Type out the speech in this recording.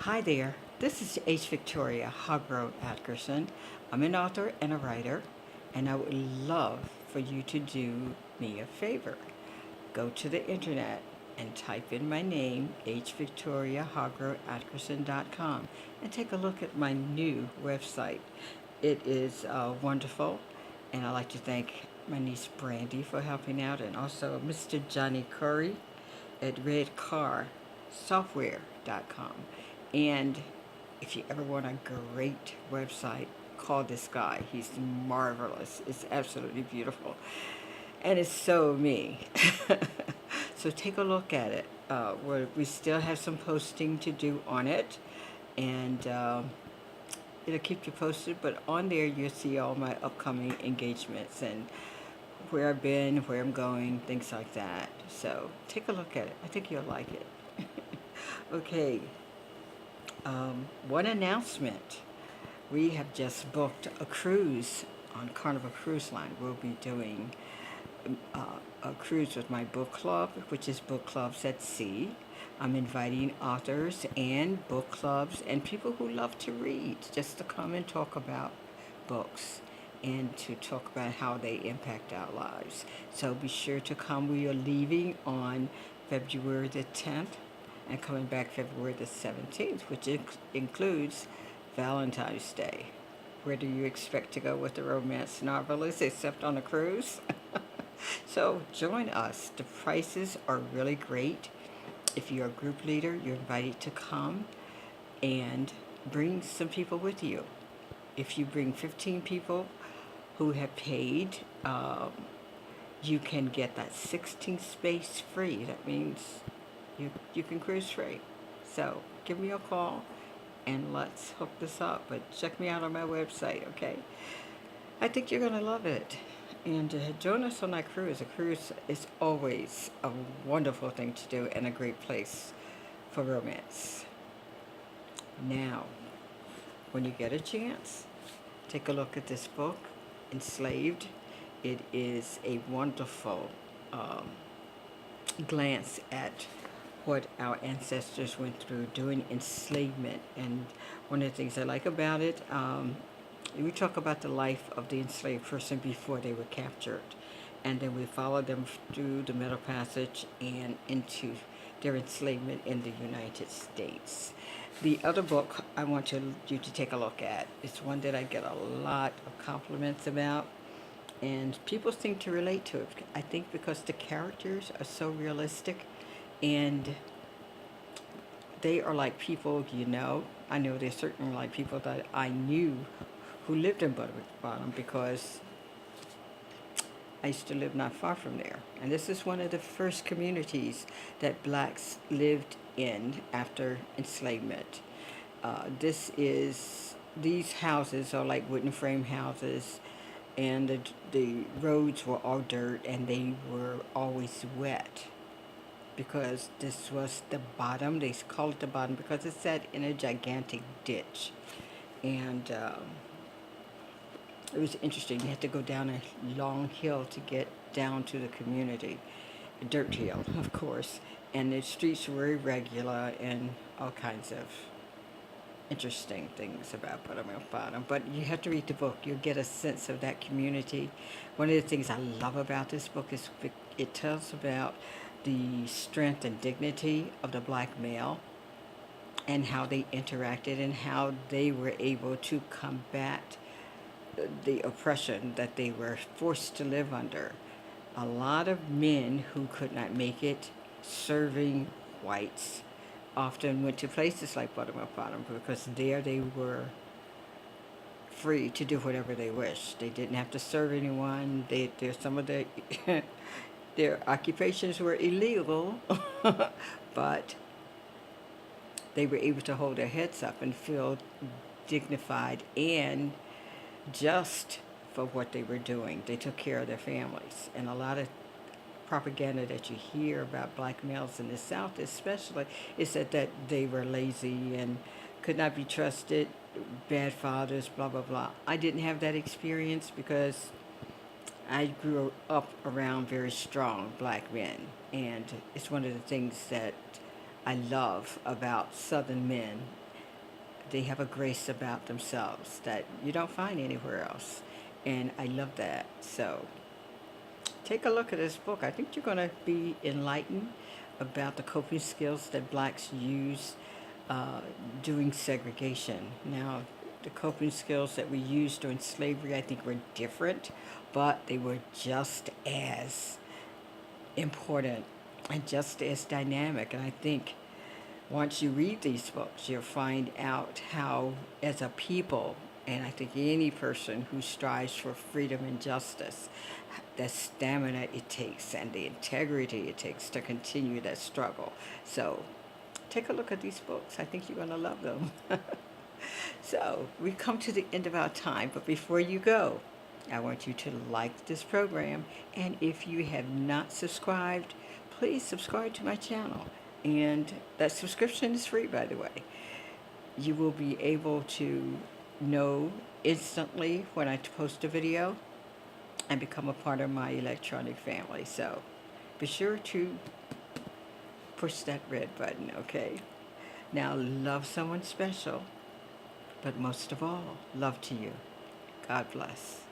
Hi there, this is H. Victoria Hargro Atkerson. I'm an author and a writer, and I would love for you to do me a favor. Go to the internet and type in my name, hvictoriahargroatkerson.com, and take a look at my new website. It is wonderful, and I'd like to thank my niece Brandy for helping out, and also Mr. Johnny Curry at redcarsoftware.com. And if you ever want a great website, call this guy. He's marvelous. It's absolutely beautiful. And it's so me. So take a look at it. We still have some posting to do on it. And it'll keep you posted. But on there, you'll see all my upcoming engagements and where I've been, where I'm going, things like that. So take a look at it. I think you'll like it. Okay. One announcement. We have just booked a cruise on Carnival Cruise Line. We'll be doing a cruise with my book club, which is Book Clubs at Sea. I'm inviting authors and book clubs and people who love to read just to come and talk about books and to talk about how they impact our lives. So be sure to come. We are leaving on February the 10th and coming back February the 17th, which includes Valentine's Day. Where do you expect to go with the romance novelist except on a cruise? So join us. The prices are really great. If you're a group leader, you're invited to come and bring some people with you. If you bring 15 people who have paid, you can get that 16 space free. That means you can cruise free. So give me a call and let's hook this up. But check me out on my website, okay? I think you're going to love it. And join us on that cruise. A cruise is always a wonderful thing to do and a great place for romance. Now, when you get a chance, take a look at this book, Enslaved. It is a wonderful glance at what our ancestors went through during enslavement. And one of the things I like about it, we talk about the life of the enslaved person before they were captured. And then we follow them through the Middle Passage and into their enslavement in the United States. The other book I want you to take a look at is one that I get a lot of compliments about. And people seem to relate to it, I think, because the characters are so realistic and they are like people you know. I know they're certainly like people that I knew who lived in Bottom because I used to live not far from there. And this is one of the first communities that blacks lived in after enslavement. These houses are like wooden frame houses, and the roads were all dirt and they were always wet because this was the bottom. They call it the bottom because it's set in a gigantic ditch. And it was interesting. You had to go down a long hill to get down to the community. A dirt hill, of course. And the streets were irregular and all kinds of interesting things about Bottom. But you have to read the book. You'll get a sense of that community. One of the things I love about this book is it tells about the strength and dignity of the black male and how they interacted and how they were able to combat the oppression that they were forced to live under. A lot of men who could not make it serving whites often went to places like Bottom because there they were free to do whatever they wished. They didn't have to serve anyone. Some of their occupations were illegal, but they were able to hold their heads up and feel dignified and just for what they were doing. They took care of their families. And a lot of propaganda that you hear about black males in the South especially is that they were lazy and could not be trusted, bad fathers, blah, blah, blah. I didn't have that experience because I grew up around very strong black men. And it's one of the things that I love about Southern men they have a grace about themselves that you don't find anywhere else. And I love that. So take a look at this book. I think you're going to be enlightened about the coping skills that blacks use uh, during segregation. Now, the coping skills that we used during slavery, I think, were different, but they were just as important and just as dynamic. And I think once you read these books, you'll find out how, as a people, and I think any person who strives for freedom and justice, the stamina it takes and the integrity it takes to continue that struggle. So take a look at these books. I think you're going to love them. So we've come to the end of our time, but before you go, I want you to like this program, and if you have not subscribed, please subscribe to my channel. And that subscription is free, by the way. You will be able to know instantly when I post a video and become a part of my electronic family. So be sure to push that red button, okay? Now, love someone special, but most of all, love to you. God bless.